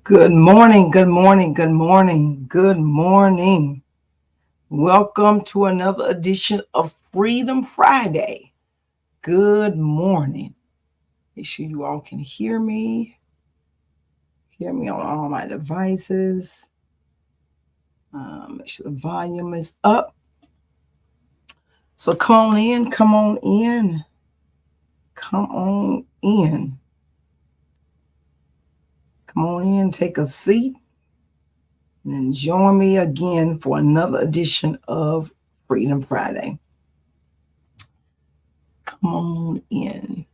Good morning, good morning, good morning, good morning. Welcome to another edition of Freedom Friday. Good morning. Make sure you all can hear me. Hear me on all my devices. Make sure the volume is up. So come on in, come on in, come on in. Come on in, take a seat, and then join me again for another edition of Freedom Friday. Come on in.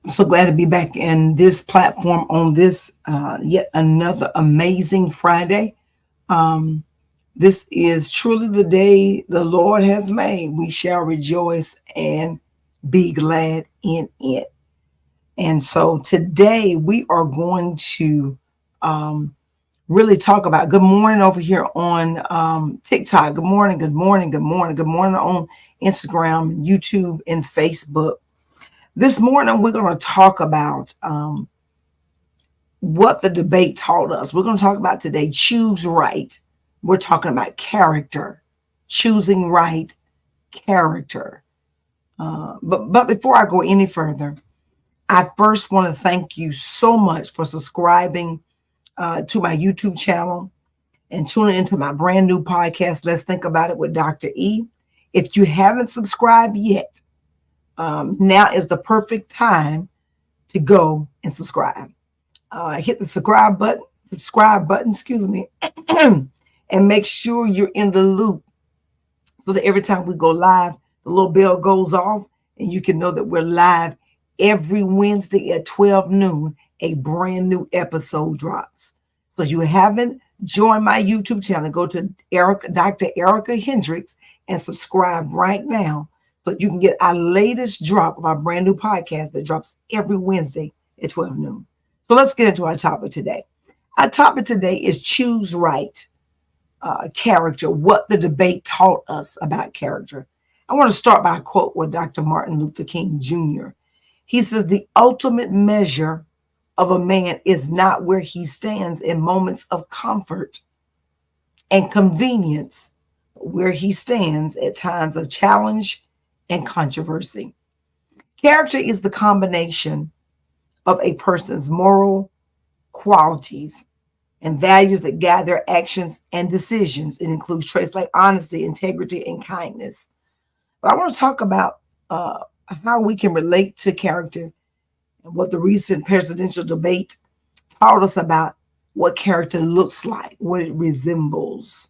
I'm so glad to be back in this platform on this yet another amazing Friday. This is truly the day the Lord has made. We shall rejoice and be glad in it. And so today we are going to really talk about good morning over here on TikTok. Good morning, good morning, good morning, good morning on Instagram, YouTube, and Facebook. This morning, we're going to talk about what the debate taught us. We're going to talk about today, choose right. We're talking about character, choosing right character. But before I go any further, I first want to thank you so much for subscribing to my YouTube channel and tuning into my brand new podcast, Let's Think About It with Dr. E. If you haven't subscribed yet, now is the perfect time to go and subscribe. Hit the subscribe button, excuse me, and make sure you're in the loop so that every time we go live, the little bell goes off and you can know that we're live every Wednesday at 12 noon. A brand new episode drops. So if you haven't joined my YouTube channel, go to Dr. Erica Hendricks and subscribe right now so you can get our latest drop of our brand new podcast that drops every Wednesday at 12 noon. So let's get into our topic today. Our topic today is choose right character, what the debate taught us about character. I want to start by a quote with Dr. Martin Luther King Jr. He says, the ultimate measure of a man is not where he stands in moments of comfort and convenience, but where he stands at times of challenge and controversy. Character is the combination of a person's moral qualities and values that guide their actions and decisions. It includes traits like honesty, integrity, and kindness. But I want to talk about how we can relate to character and what the recent presidential debate taught us about what character looks like, what it resembles.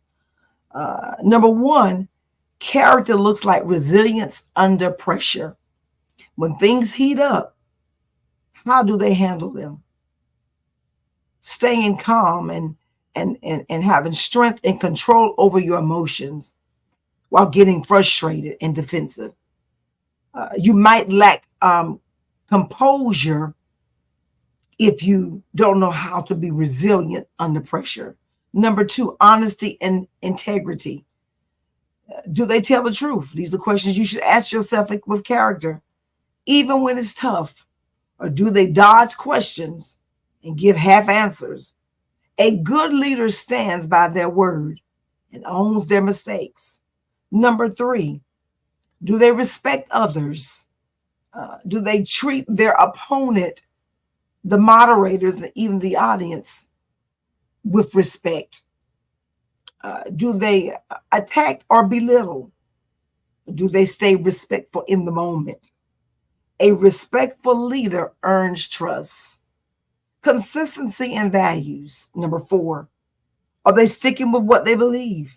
Number one, character looks like resilience under pressure. When things heat up, how do they handle them? Staying calm and having strength and control over your emotions while getting frustrated and defensive. You might lack composure if you don't know how to be resilient under pressure. Number two, honesty and integrity. Do they tell the truth? These are questions you should ask yourself with character, even when it's tough. Or do they dodge questions and give half answers? A good leader stands by their word and owns their mistakes. Number three, do they respect others? Do they treat their opponent, the moderators, and even the audience with respect? Do they attack or belittle? Do they stay respectful in the moment? A respectful leader earns trust. Consistency and values. Number four, are they sticking with what they believe?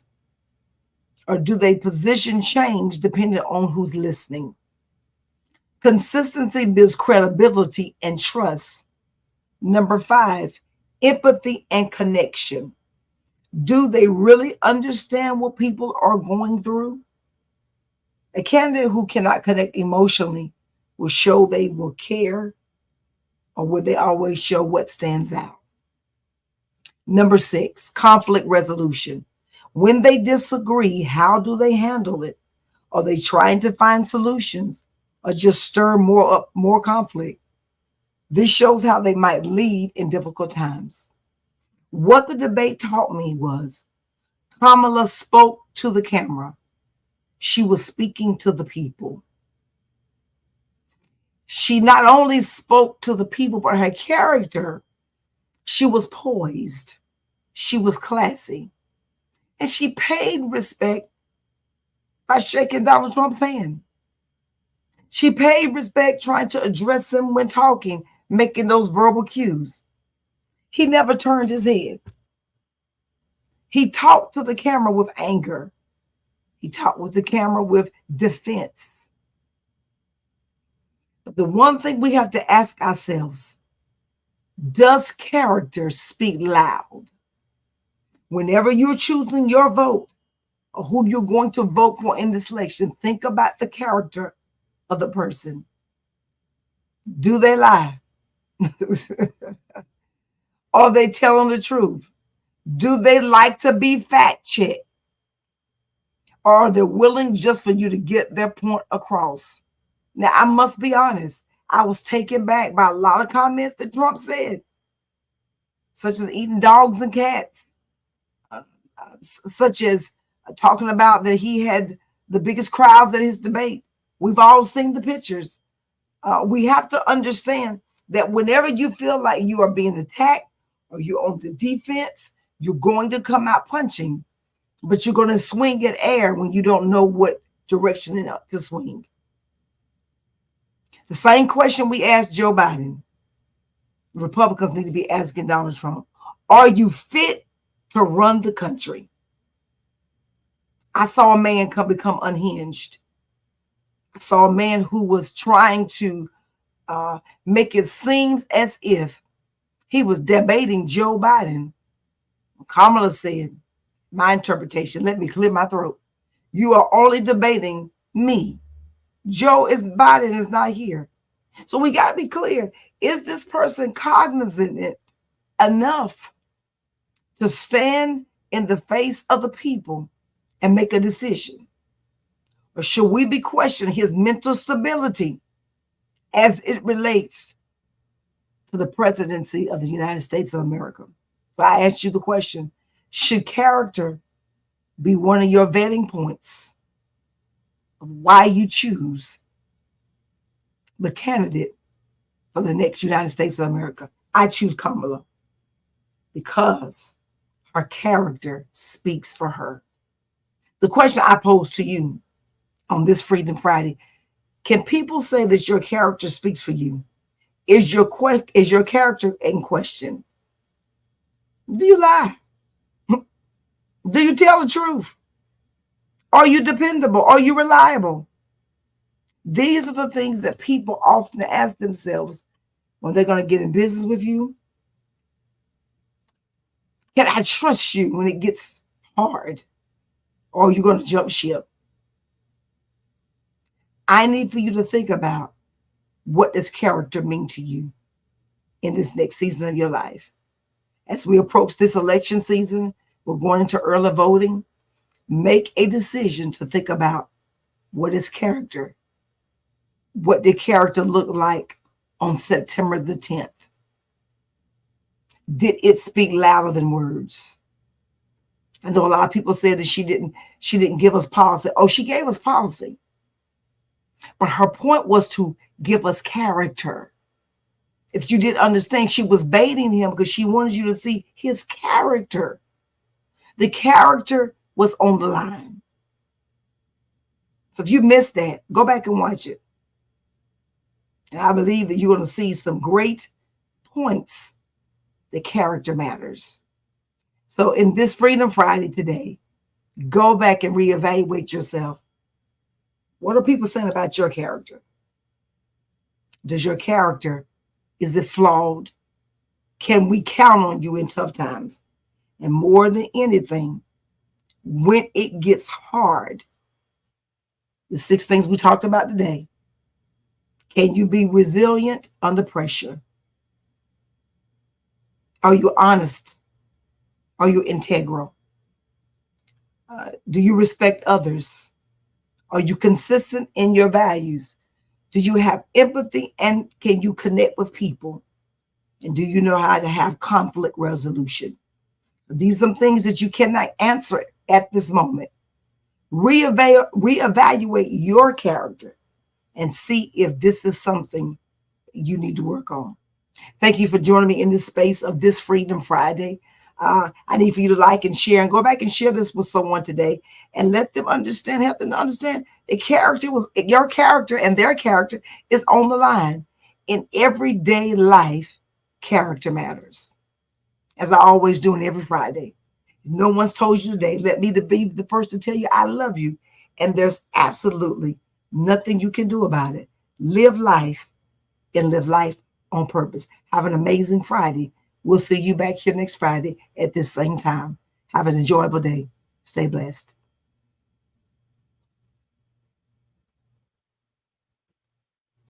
Or do they position change depending on who's listening? Consistency builds credibility and trust. Number five, empathy and connection. Do they really understand what people are going through? A candidate who cannot connect emotionally will show they will care, or will they always show what stands out? Number six, conflict resolution. When they disagree, how do they handle it? Are they trying to find solutions? or just stir more conflict. This shows how they might lead in difficult times. What the debate taught me was Kamala spoke to the camera. She was speaking to the people. She not only spoke to the people, but her character, she was poised. She was classy. And she paid respect by shaking Donald Trump's hand. She paid respect trying to address him when talking, making those verbal cues. He never turned his head. He talked to the camera with anger. He talked with the camera with defense. But the one thing we have to ask ourselves, does character speak loud? Whenever you're choosing your vote or who you're going to vote for in this election, think about the character of the person. Do they lie? Are they telling the truth? Do they like to be fact checked? Or are they willing just for you to get their point across? Now, I must be honest. I was taken back by a lot of comments that Trump said, such as eating dogs and cats, such as talking about that he had the biggest crowds at his debate. We've all seen the pictures. We have to understand that whenever you feel like you are being attacked or you're on the defense, you're going to come out punching, but you're going to swing at air when you don't know what direction to swing. The same question we asked Joe Biden, Republicans need to be asking Donald Trump. Are you fit to run the country? I saw a man become unhinged. I saw a man who was trying to make it seem as if he was debating Joe Biden. Kamala said, my interpretation, let me clear my throat. You are only debating me. Biden is not here. So we got to be clear. Is this person cognizant enough to stand in the face of the people and make a decision? Or should we be questioning his mental stability as it relates to the presidency of the United States of America? So I asked you the question, should character be one of your vetting points of why you choose the candidate for the next United States of America? I choose Kamala because her character speaks for her. The question I pose to you on this Freedom Friday, can people say that your character speaks for you? Is your character in question? Do you lie? Do you tell the truth? Are you dependable? Are you reliable? These are the things that people often ask themselves when they're going to get in business with you. Can I trust you when it gets hard? Or are you going to jump ship? I need for you to think about, what does character mean to you in this next season of your life? As we approach this election season, we're going into early voting. Make a decision to think about, what is character? What did character look like on September the 10th? Did it speak louder than words? I know a lot of people said that she didn't give us policy. Oh, she gave us policy. But her point was to give us character. If you didn't understand, she was baiting him because she wanted you to see his character. The character was on the line. So if you missed that, go back and watch it. And I believe that you're going to see some great points that character matters. So in this Freedom Friday today, go back and reevaluate yourself. What are people saying about your character? Does your character, is it flawed? Can we count on you in tough times? And more than anything, when it gets hard, the 6 things we talked about today, can you be resilient under pressure? Are you honest? Are you integral? Do you respect others? Are you consistent in your values? Do you have empathy and can you connect with people? And do you know how to have conflict resolution? These are some things that you cannot answer at this moment. Reevaluate your character and see if this is something you need to work on. Thank you for joining me in this space of this Freedom Friday. I need for you to like and share and go back and share this with someone today and let them understand, help them understand the character was your character and their character is on the line. In everyday life, character matters. As I always do in every Friday. If no one's told you today, let me be the first to tell you I love you. And there's absolutely nothing you can do about it. Live life and live life on purpose. Have an amazing Friday. We'll see you back here next Friday at this same time. Have an enjoyable day. Stay blessed.